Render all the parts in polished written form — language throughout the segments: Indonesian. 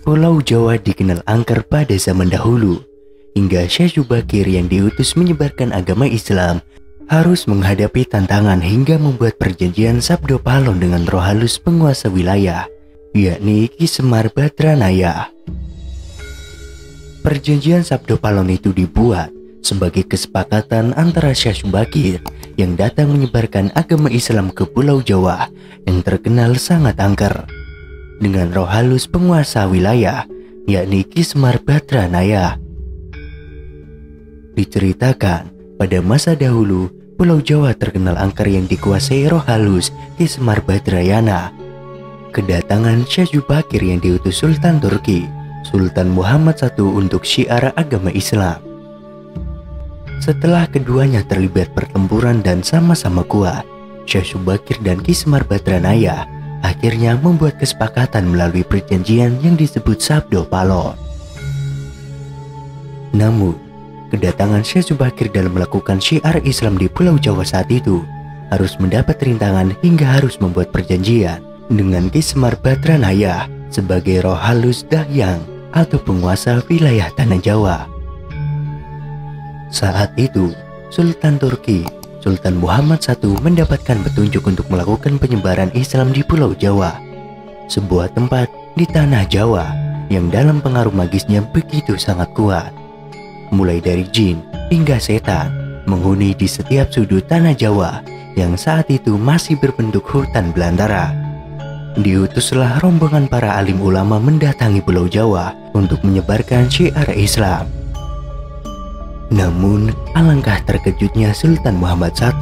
Pulau Jawa dikenal angker pada zaman dahulu, hingga Syekh Zubakir yang diutus menyebarkan agama Islam harus menghadapi tantangan hingga membuat perjanjian Sabdo Palon dengan roh halus penguasa wilayah, yakni Ki Semar Badranaya. Perjanjian Sabdo Palon itu dibuat sebagai kesepakatan antara Syekh Zubakir yang datang menyebarkan agama Islam ke Pulau Jawa yang terkenal sangat angker, dengan roh halus penguasa wilayah, yakni Ki Semar Badranaya. Diceritakan pada masa dahulu, Pulau Jawa terkenal angker yang dikuasai roh halus Ki Semar Badrayana. Kedatangan Syekh Zubakir yang diutus Sultan Turki, Sultan Muhammad I untuk syiar agama Islam. Setelah keduanya terlibat pertempuran dan sama-sama kuat, Syekh Zubakir dan Ki Semar Badranaya akhirnya membuat kesepakatan melalui perjanjian yang disebut Sabdo Palon. Namun, kedatangan Syekh Zubakir dalam melakukan syiar Islam di Pulau Jawa saat itu harus mendapat rintangan hingga harus membuat perjanjian dengan Ki Semar Badranaya sebagai roh halus Dahyang atau penguasa wilayah Tanah Jawa. Saat itu, Sultan Turki, Sultan Muhammad I mendapatkan petunjuk untuk melakukan penyebaran Islam di Pulau Jawa, sebuah tempat di Tanah Jawa yang dalam pengaruh magisnya begitu sangat kuat. Mulai dari jin hingga setan menghuni di setiap sudut Tanah Jawa yang saat itu masih berbentuk hutan belantara. Diutuslah rombongan para alim ulama mendatangi Pulau Jawa untuk menyebarkan syiar Islam. Namun, alangkah terkejutnya Sultan Muhammad I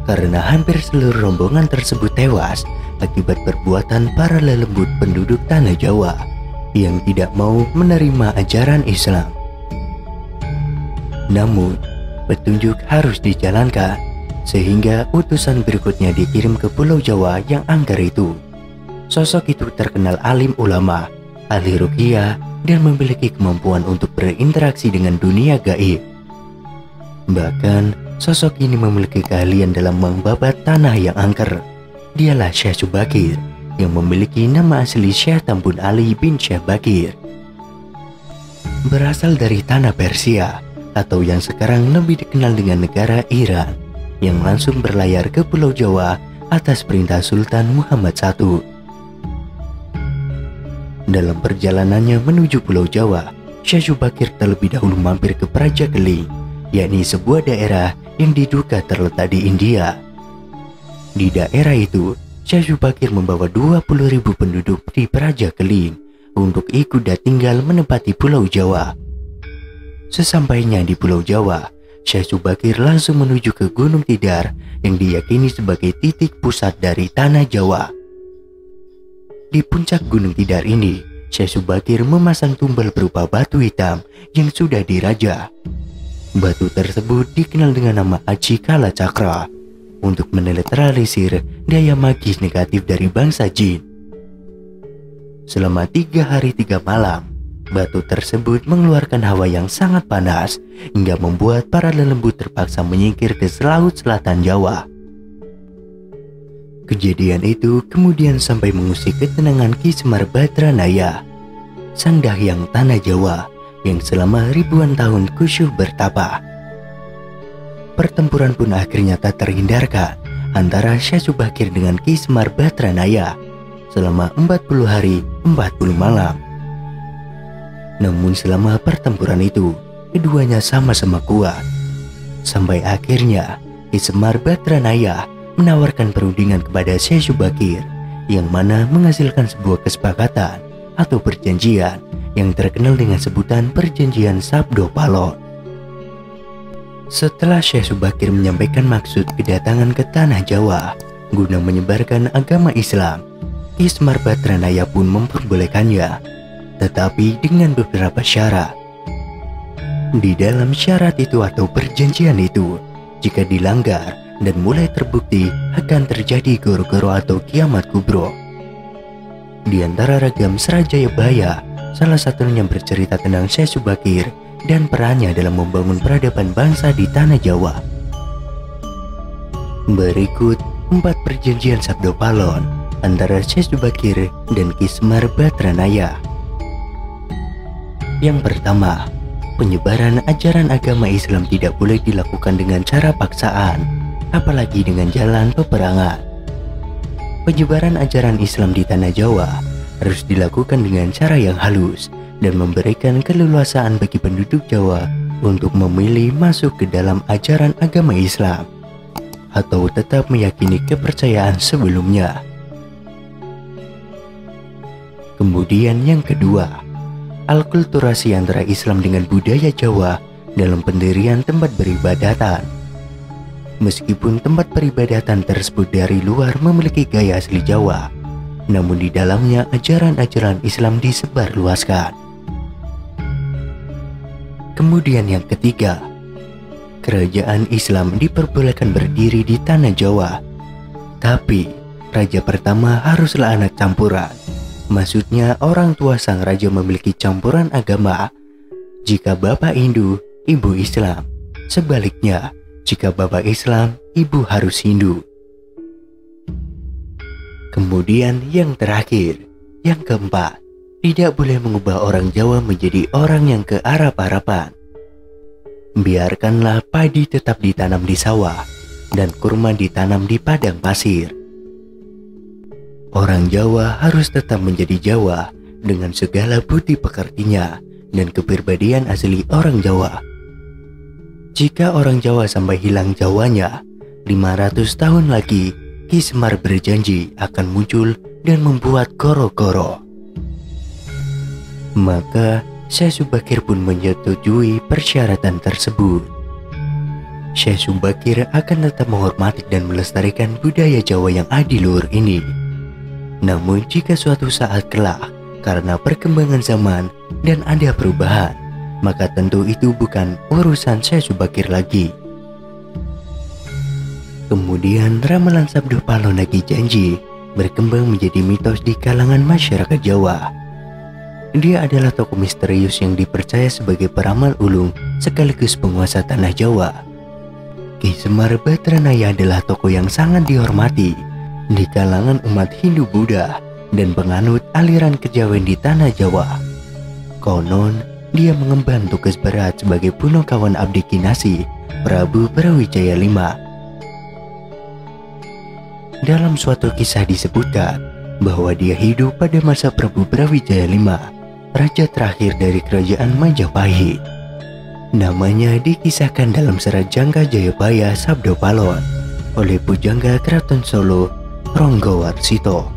karena hampir seluruh rombongan tersebut tewas akibat perbuatan para lelembut penduduk Tanah Jawa yang tidak mau menerima ajaran Islam. Namun, petunjuk harus dijalankan, sehingga utusan berikutnya dikirim ke Pulau Jawa yang angker itu. Sosok itu terkenal alim ulama, ahli ruqyah, dan memiliki kemampuan untuk berinteraksi dengan dunia gaib. Bahkan, sosok ini memiliki keahlian dalam membabat tanah yang angker. Dialah Syekh Zubakir yang memiliki nama asli Syekh Tambun Ali bin Syekh Bakir. Berasal dari tanah Persia, atau yang sekarang lebih dikenal dengan negara Iran, yang langsung berlayar ke Pulau Jawa atas perintah Sultan Muhammad I. Dalam perjalanannya menuju Pulau Jawa, Syekh Zubakir terlebih dahulu mampir ke Praja Keling, yakni sebuah daerah yang diduga terletak di India. Di daerah itu, Syekh Zubakir membawa 20.000 penduduk di Praja Keling untuk ikut tinggal menempati Pulau Jawa. Sesampainya di Pulau Jawa, Syekh Zubakir langsung menuju ke Gunung Tidar yang diyakini sebagai titik pusat dari Tanah Jawa. Di puncak Gunung Tidar ini, Syekh Zubakir memasang tumbal berupa batu hitam yang sudah dirajah. Batu tersebut dikenal dengan nama Aji Kala Cakra untuk menetralisir daya magis negatif dari bangsa jin. Selama 3 hari 3 malam, batu tersebut mengeluarkan hawa yang sangat panas hingga membuat para lelembut terpaksa menyingkir ke Laut Selatan Jawa. Kejadian itu kemudian sampai mengusik ketenangan Ki Semar Badranaya, sang Dahyang Tanah Jawa yang selama ribuan tahun khusyuk bertapa. Pertempuran pun akhirnya tak terhindarkan antara Syekh Zubakir dengan Ki Semar Badranaya selama 40 hari 40 malam. Namun selama pertempuran itu, keduanya sama-sama kuat. Sampai akhirnya Ki Semar Badranaya menawarkan perundingan kepada Syekh Zubakir, yang mana menghasilkan sebuah kesepakatan atau perjanjian yang terkenal dengan sebutan Perjanjian Sabdo Palon. Setelah Syekh Zubakir menyampaikan maksud kedatangan ke Tanah Jawa guna menyebarkan agama Islam, Ki Semar Badranaya pun memperbolehkannya, tetapi dengan beberapa syarat. Di dalam syarat itu atau perjanjian itu, jika dilanggar dan mulai terbukti akan terjadi goro-goro atau kiamat kubro. Di antara ragam Serajayabaya, salah satunya bercerita tentang Syekh Zubakir dan perannya dalam membangun peradaban bangsa di Tanah Jawa. Berikut 4 perjanjian Sabdo Palon antara Syekh Zubakir dan Ki Semar Badranaya. Yang pertama, penyebaran ajaran agama Islam tidak boleh dilakukan dengan cara paksaan, apalagi dengan jalan peperangan. Penyebaran ajaran Islam di tanah Jawa harus dilakukan dengan cara yang halus dan memberikan keleluasaan bagi penduduk Jawa untuk memilih masuk ke dalam ajaran agama Islam atau tetap meyakini kepercayaan sebelumnya. Kemudian yang kedua, alkulturasi antara Islam dengan budaya Jawa dalam pendirian tempat beribadatan. Meskipun tempat peribadatan tersebut dari luar memiliki gaya asli Jawa, namun di dalamnya ajaran-ajaran Islam disebarluaskan. Kemudian yang ketiga, kerajaan Islam diperbolehkan berdiri di tanah Jawa, tapi raja pertama haruslah anak campuran. Maksudnya orang tua sang raja memiliki campuran agama. Jika bapak Hindu, ibu Islam. Sebaliknya, jika bapak Islam, ibu harus Hindu. Kemudian yang terakhir, yang keempat, tidak boleh mengubah orang Jawa menjadi orang yang ke Arab-Araban. Biarkanlah padi tetap ditanam di sawah dan kurma ditanam di padang pasir. Orang Jawa harus tetap menjadi Jawa dengan segala budi pekertinya dan kepribadian asli orang Jawa. Jika orang Jawa sampai hilang Jawanya, 500 tahun lagi Ki Semar berjanji akan muncul dan membuat koro-koro. Maka Syekh Subakir pun menyetujui persyaratan tersebut. Syekh Subakir akan tetap menghormati dan melestarikan budaya Jawa yang adiluhur ini. Namun jika suatu saat kelak karena perkembangan zaman dan ada perubahan, maka tentu itu bukan urusan Syekh Subakir lagi. Kemudian ramalan Sabdo Palonaki Janji berkembang menjadi mitos di kalangan masyarakat Jawa. Dia adalah tokoh misterius yang dipercaya sebagai peramal ulung sekaligus penguasa tanah Jawa. Ki Semar Badranaya adalah tokoh yang sangat dihormati di kalangan umat Hindu-Buddha dan penganut aliran kejawen di tanah Jawa. Konon, dia mengemban tugas berat sebagai punakawan abdi Kinasi Prabu Brawijaya V. Dalam suatu kisah disebutkan bahwa dia hidup pada masa Prabu Brawijaya V, raja terakhir dari kerajaan Majapahit. Namanya dikisahkan dalam serat Jangka Jayabaya Sabdo Palon oleh Pujangga Keraton Solo Ronggowarsito.